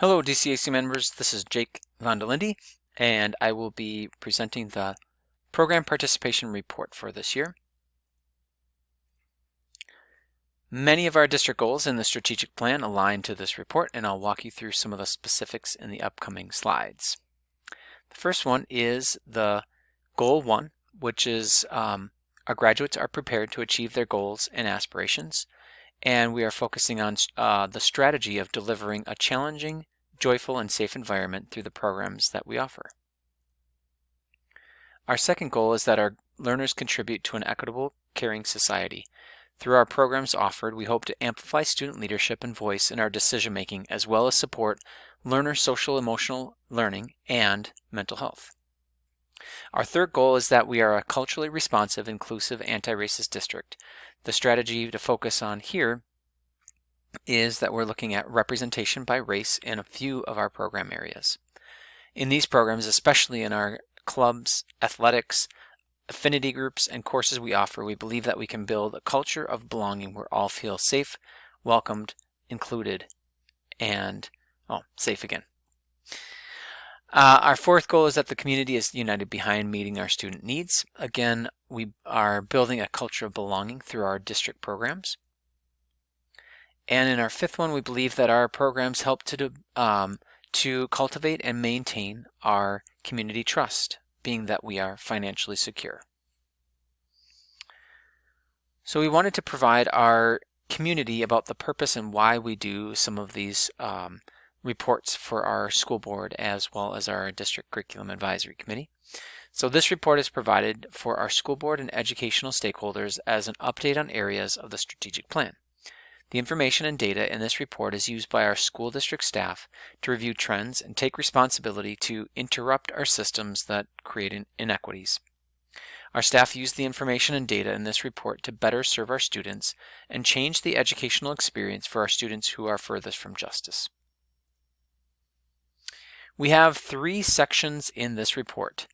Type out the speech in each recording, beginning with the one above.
Hello DCAC members, this is Jake Van der Linde, and I will be presenting the Program Participation Report for this year. Many of our district goals in the strategic plan align to this report, and I'll walk you through some of the specifics in the upcoming slides. The first one is the Goal 1, which is our graduates are prepared to achieve their goals and aspirations, and we are focusing on the strategy of delivering a challenging, joyful, and safe environment through the programs that we offer. Our second goal is that our learners contribute to an equitable, caring society. Through our programs offered, we hope to amplify student leadership and voice in our decision-making, as well as support learner social emotional learning and mental health. Our third goal is that we are a culturally responsive, inclusive, anti-racist district. The strategy to focus on here is that we're looking at representation by race in a few of our program areas. In these programs, especially in our clubs, athletics, affinity groups, and courses we offer, we believe that we can build a culture of belonging where all feel safe, welcomed, included, and safe again. Our fourth goal is that the community is united behind meeting our student needs. Again, we are building a culture of belonging through our district programs. And in our fifth one, we believe that our programs help to cultivate and maintain our community trust, being that we are financially secure. So we wanted to provide our community about the purpose and why we do some of these reports for our school board as well as our district curriculum advisory committee. So this report is provided for our school board and educational stakeholders as an update on areas of the strategic plan. The information and data in this report is used by our school district staff to review trends and take responsibility to interrupt our systems that create inequities. Our staff use the information and data in this report to better serve our students and change the educational experience for our students who are furthest from justice. We have three sections in this report: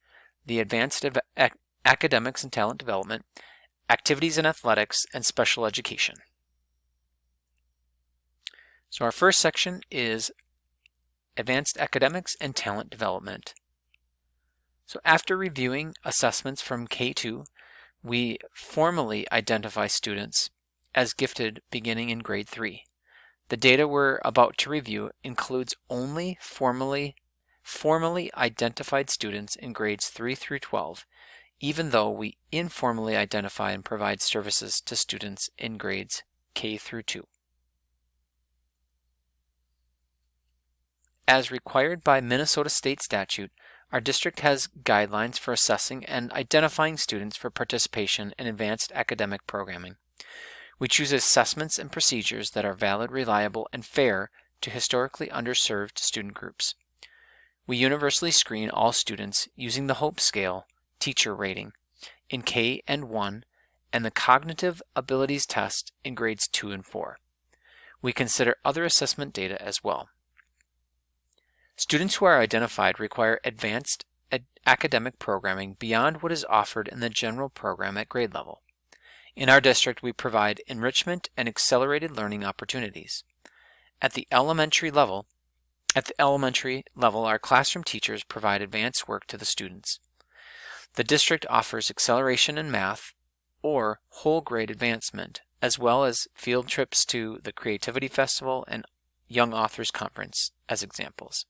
the Advanced Academics and Talent Development, Activities and Athletics, and Special Education. So our first section is Advanced Academics and Talent Development. So after reviewing assessments from K2, we formally identify students as gifted beginning in grade 3. The data we're about to review includes only formally identified students in grades 3 through 12, even though we informally identify and provide services to students in grades K through 2. As required by Minnesota state statute, our district has guidelines for assessing and identifying students for participation in advanced academic programming. We choose assessments and procedures that are valid, reliable, and fair to historically underserved student groups. We universally screen all students using the Hope Scale teacher rating in K and 1 and the Cognitive Abilities Test in grades 2 and 4. We consider other assessment data as well. Students who are identified require advanced academic programming beyond what is offered in the general program at grade level. In our district, we provide enrichment and accelerated learning opportunities. At the elementary level, our classroom teachers provide advanced work to the students. The district offers acceleration in math or whole grade advancement, as well as field trips to the Creativity Festival and Young Authors Conference as examples.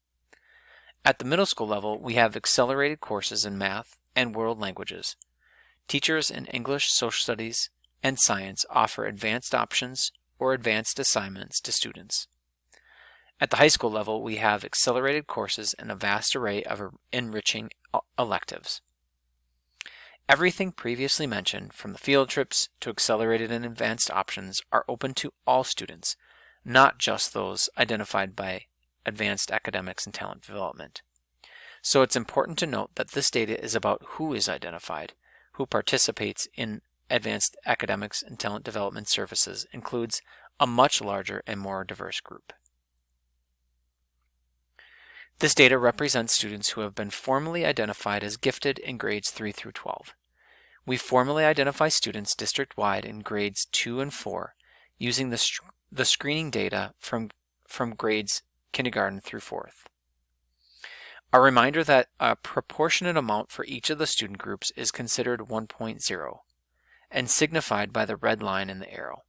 At the middle school level, we have accelerated courses in math and world languages. Teachers in English, social studies, and science offer advanced options or advanced assignments to students. At the high school level, we have accelerated courses and a vast array of enriching electives. Everything previously mentioned, from the field trips to accelerated and advanced options, are open to all students, not just those identified by Advanced Academics and Talent Development. So it's important to note that this data is about who is identified. Who participates in Advanced Academics and Talent Development services includes a much larger and more diverse group. This data represents students who have been formally identified as gifted in grades 3 through 12. We formally identify students district-wide in grades 2 and 4 using the screening data from grades kindergarten through 4th. A reminder that a proportionate amount for each of the student groups is considered 1.0 and signified by the red line in the arrow.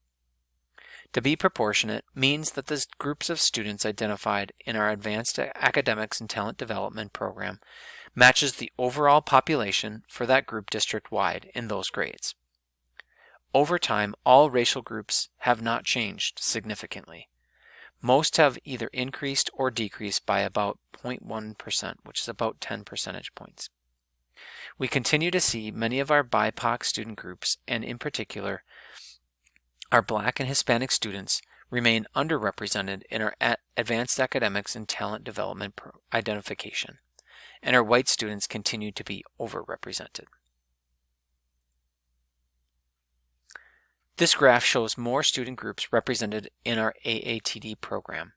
To be proportionate means that the groups of students identified in our Advanced Academics and Talent Development program matches the overall population for that group district-wide in those grades. Over time, all racial groups have not changed significantly. Most have either increased or decreased by about 0.1%, which is about 10 percentage points. We continue to see many of our BIPOC student groups, and in particular, our Black and Hispanic students, remain underrepresented in our Advanced Academics and Talent Development identification, and our white students continue to be overrepresented. This graph shows more student groups represented in our AATD program.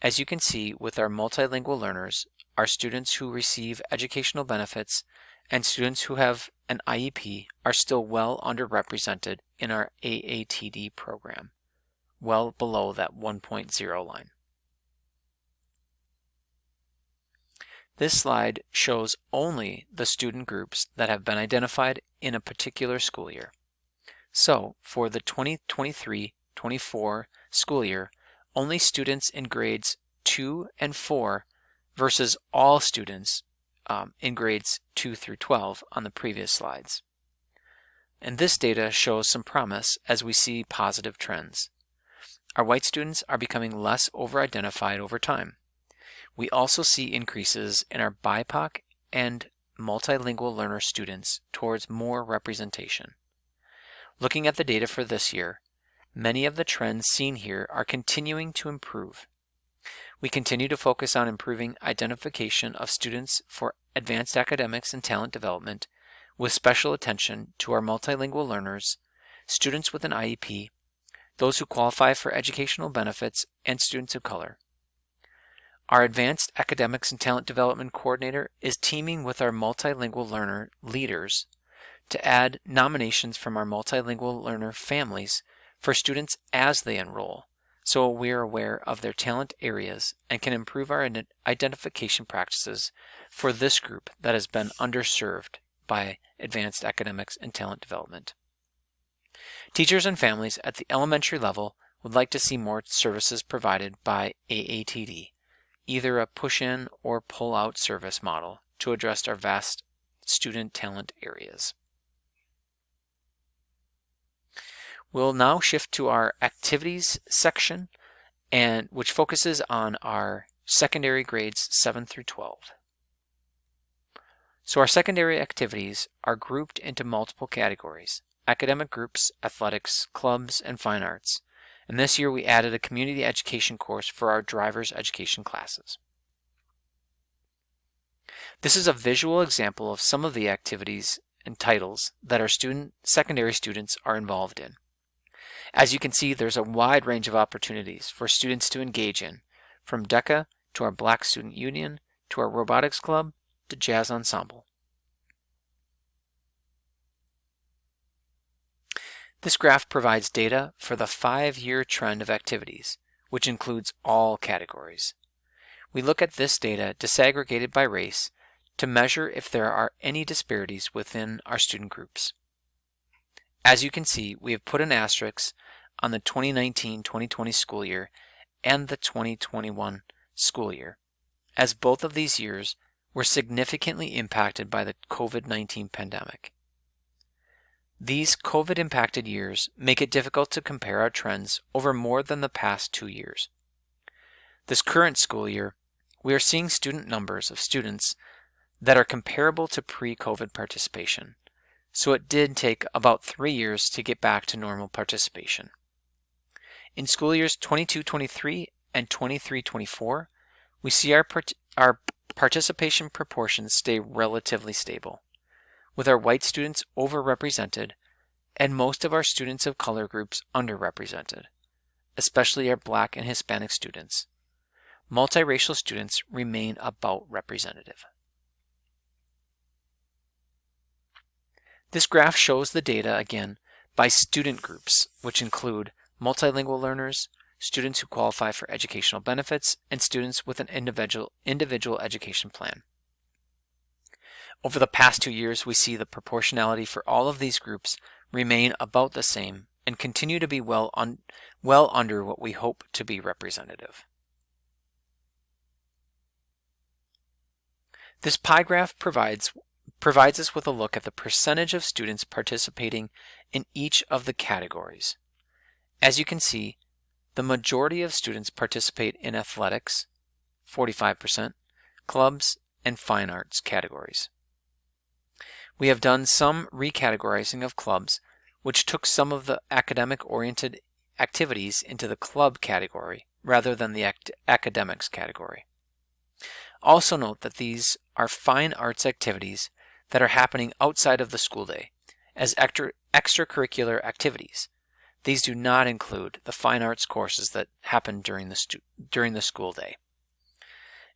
As you can see with our multilingual learners, our students who receive educational benefits and students who have an IEP are still well underrepresented in our AATD program, well below that 1.0 line. This slide shows only the student groups that have been identified in a particular school year. So, for the 2023-24 school year, only students in grades 2 and 4 versus all students in grades 2 through 12 on the previous slides. And this data shows some promise as we see positive trends. Our white students are becoming less over-identified over time. We also see increases in our BIPOC and multilingual learner students towards more representation. Looking at the data for this year, many of the trends seen here are continuing to improve. We continue to focus on improving identification of students for Advanced Academics and Talent Development, with special attention to our multilingual learners, students with an IEP, those who qualify for educational benefits, and students of color. Our Advanced Academics and Talent Development Coordinator is teaming with our multilingual learner leaders to add nominations from our multilingual learner families for students as they enroll, so we are aware of their talent areas and can improve our identification practices for this group that has been underserved by Advanced Academics and Talent Development. Teachers and families at the elementary level would like to see more services provided by AATD, either a push-in or pull-out service model to address our vast student talent areas. We'll now shift to our activities section, which focuses on our secondary grades 7 through 12. So our secondary activities are grouped into multiple categories: academic groups, athletics, clubs, and fine arts. And this year we added a community education course for our driver's education classes. This is a visual example of some of the activities and titles that our secondary students are involved in. As you can see, there's a wide range of opportunities for students to engage in, from DECA to our Black Student Union to our robotics club to jazz ensemble. This graph provides data for the 5-year trend of activities, which includes all categories. We look at this data disaggregated by race to measure if there are any disparities within our student groups. As you can see, we have put an asterisk on the 2019-2020 school year and the 2021 school year, as both of these years were significantly impacted by the COVID-19 pandemic. These COVID-impacted years make it difficult to compare our trends over more than the past 2 years. This current school year, we are seeing student numbers of students that are comparable to pre-COVID participation, so it did take about 3 years to get back to normal participation. In school years 22-23 and 23-24, we see our participation proportions stay relatively stable, with our white students overrepresented and most of our students of color groups underrepresented, especially our Black and Hispanic students. Multiracial students remain about representative. This graph shows the data again by student groups, which include multilingual learners, students who qualify for educational benefits, and students with an individual education plan. Over the past 2 years, we see the proportionality for all of these groups remain about the same and continue to be well under what we hope to be representative. This pie graph provides us with a look at the percentage of students participating in each of the categories. As you can see, the majority of students participate in athletics, 45%, clubs, and fine arts categories. We have done some recategorizing of clubs, which took some of the academic-oriented activities into the club category rather than the academics category. Also note that these are fine arts activities that are happening outside of the school day as extracurricular activities. These do not include the fine arts courses that happen during the school day.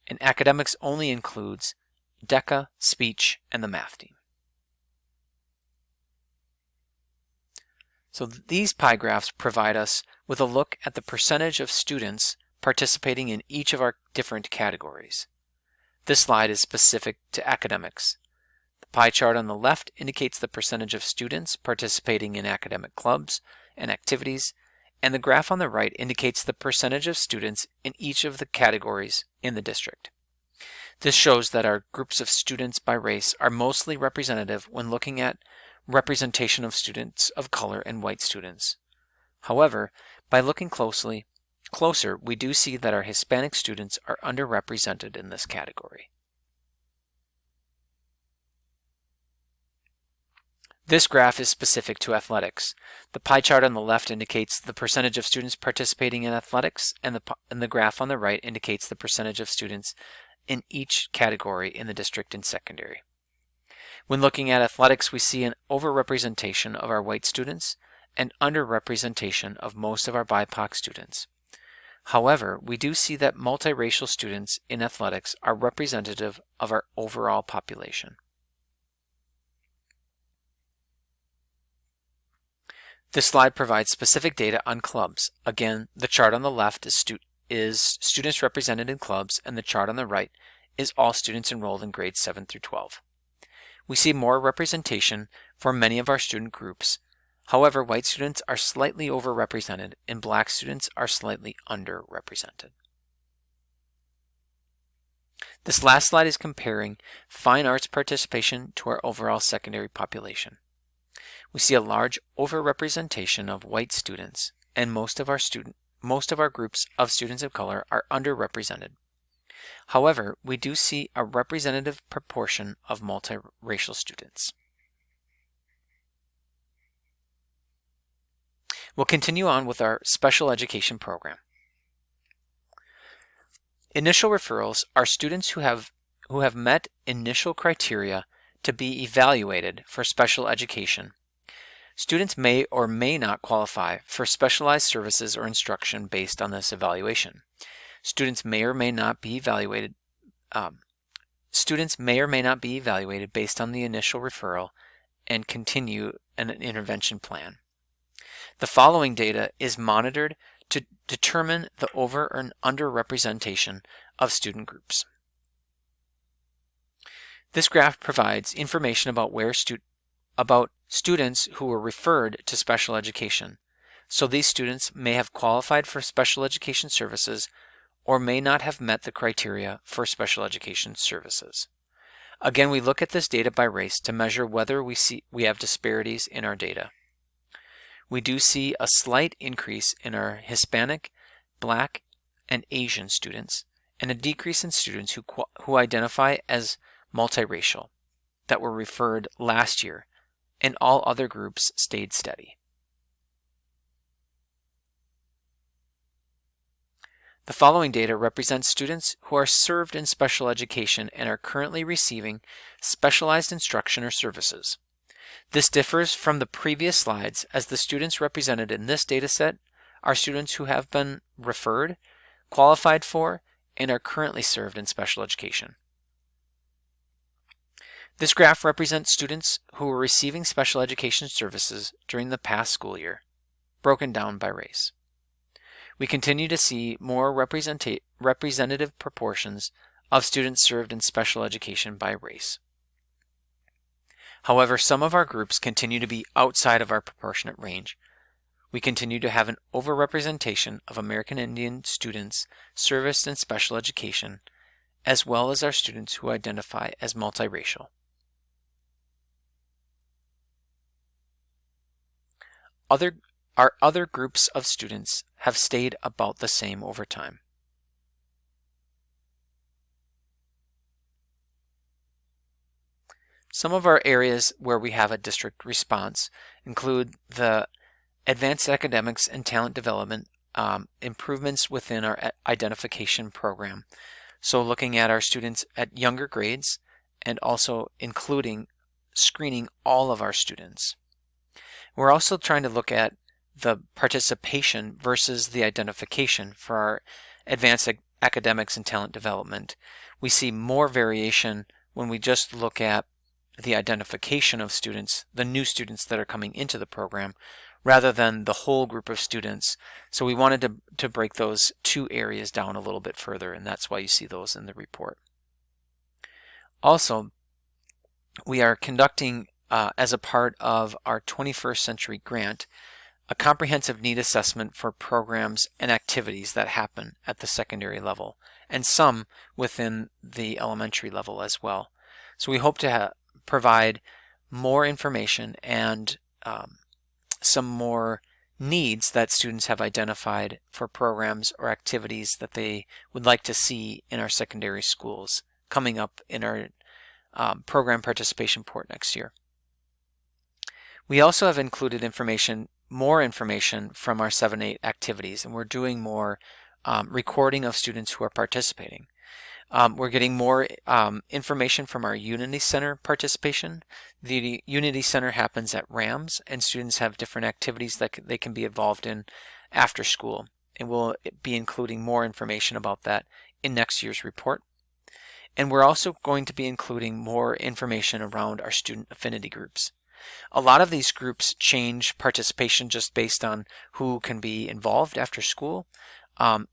And academics only includes DECA, speech, and the math team. So these pie graphs provide us with a look at the percentage of students participating in each of our different categories. This slide is specific to academics. The pie chart on the left indicates the percentage of students participating in academic clubs and activities, and the graph on the right indicates the percentage of students in each of the categories in the district. This shows that our groups of students by race are mostly representative when looking at representation of students of color and white students. However, by looking closer, we do see that our Hispanic students are underrepresented in this category. This graph is specific to athletics. The pie chart on the left indicates the percentage of students participating in athletics, and the graph on the right indicates the percentage of students in each category in the district and secondary. When looking at athletics, we see an overrepresentation of our white students and underrepresentation of most of our BIPOC students. However, we do see that multiracial students in athletics are representative of our overall population. This slide provides specific data on clubs. Again, the chart on the left is students represented in clubs, and the chart on the right is all students enrolled in grades 7 through 12. We see more representation for many of our student groups. However, white students are slightly overrepresented and black students are slightly underrepresented. This last slide is comparing fine arts participation to our overall secondary population. We see a large overrepresentation of white students, and most of our groups of students of color are underrepresented. However, we do see a representative proportion of multiracial students. We'll continue on with our special education program. Initial referrals are students who have met initial criteria to be evaluated for special education. Students may or may not qualify for specialized services or instruction based on this evaluation. Students may or may not be evaluated based on the initial referral and continue an intervention plan. The following data is monitored to determine the over and underrepresentation of student groups. This graph provides information about students who were referred to special education. So these students may have qualified for special education services or may not have met the criteria for special education services. Again, we look at this data by race to measure whether we have disparities in our data. We do see a slight increase in our Hispanic, Black, and Asian students, and a decrease in students who identify as multiracial that were referred last year, and all other groups stayed steady. The following data represents students who are served in special education and are currently receiving specialized instruction or services. This differs from the previous slides as the students represented in this dataset are students who have been referred, qualified for, and are currently served in special education. This graph represents students who were receiving special education services during the past school year, broken down by race. We continue to see more representative proportions of students served in special education by race. However, some of our groups continue to be outside of our proportionate range. We continue to have an overrepresentation of American Indian students serviced in special education, as well as our students who identify as multiracial. Our other groups of students have stayed about the same over time. Some of our areas where we have a district response include the advanced academics and talent development improvements within our identification program. So looking at our students at younger grades and also including screening all of our students. We're also trying to look at the participation versus the identification for our advanced academics and talent development. We see more variation when we just look at the identification of students, the new students that are coming into the program, rather than the whole group of students. So we wanted to break those two areas down a little bit further, and that's why you see those in the report. Also, we are conducting, as a part of our 21st Century Grant, a comprehensive need assessment for programs and activities that happen at the secondary level, and some within the elementary level as well. So we hope to provide more information and some more needs that students have identified for programs or activities that they would like to see in our secondary schools coming up in our program participation report next year. We also have included more information from our 7-8 activities, and we're doing more recording of students who are participating. We're getting more information from our Unity Center participation. The Unity Center happens at RAMS, and students have different activities that they can be involved in after school. And we'll be including more information about that in next year's report. And we're also going to be including more information around our student affinity groups. A lot of these groups change participation just based on who can be involved after school.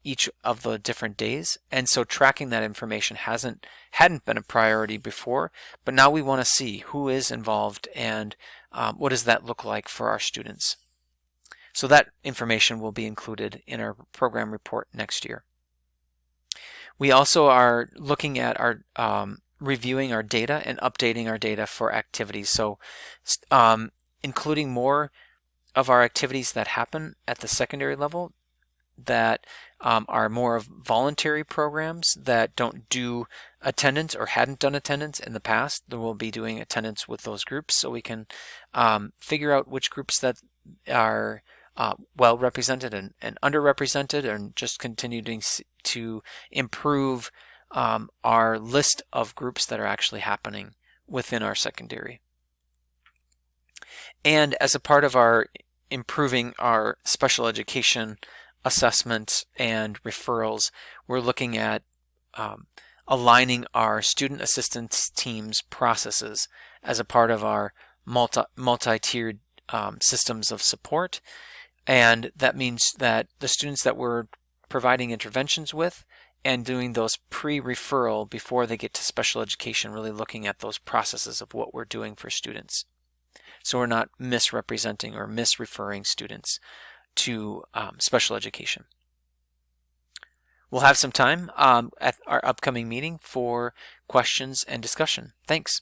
Each of the different days, and so tracking that information hadn't been a priority before, but now we want to see who is involved and what does that look like for our students. So that information will be included in our program report next year. We also are looking at our reviewing our data and updating our data for activities, so including more of our activities that happen at the secondary level that are more of voluntary programs that don't do attendance or hadn't done attendance in the past. Then we'll be doing attendance with those groups so we can figure out which groups that are well represented and underrepresented, and just continuing to improve our list of groups that are actually happening within our secondary. And as a part of our improving our special education assessments and referrals, we're looking at aligning our student assistance teams processes as a part of our multi-tiered systems of support. And that means that the students that we're providing interventions with and doing those pre-referral before they get to special education, really looking at those processes of what we're doing for students. So we're not misrepresenting or misreferring students to special education. We'll have some time at our upcoming meeting for questions and discussion. Thanks.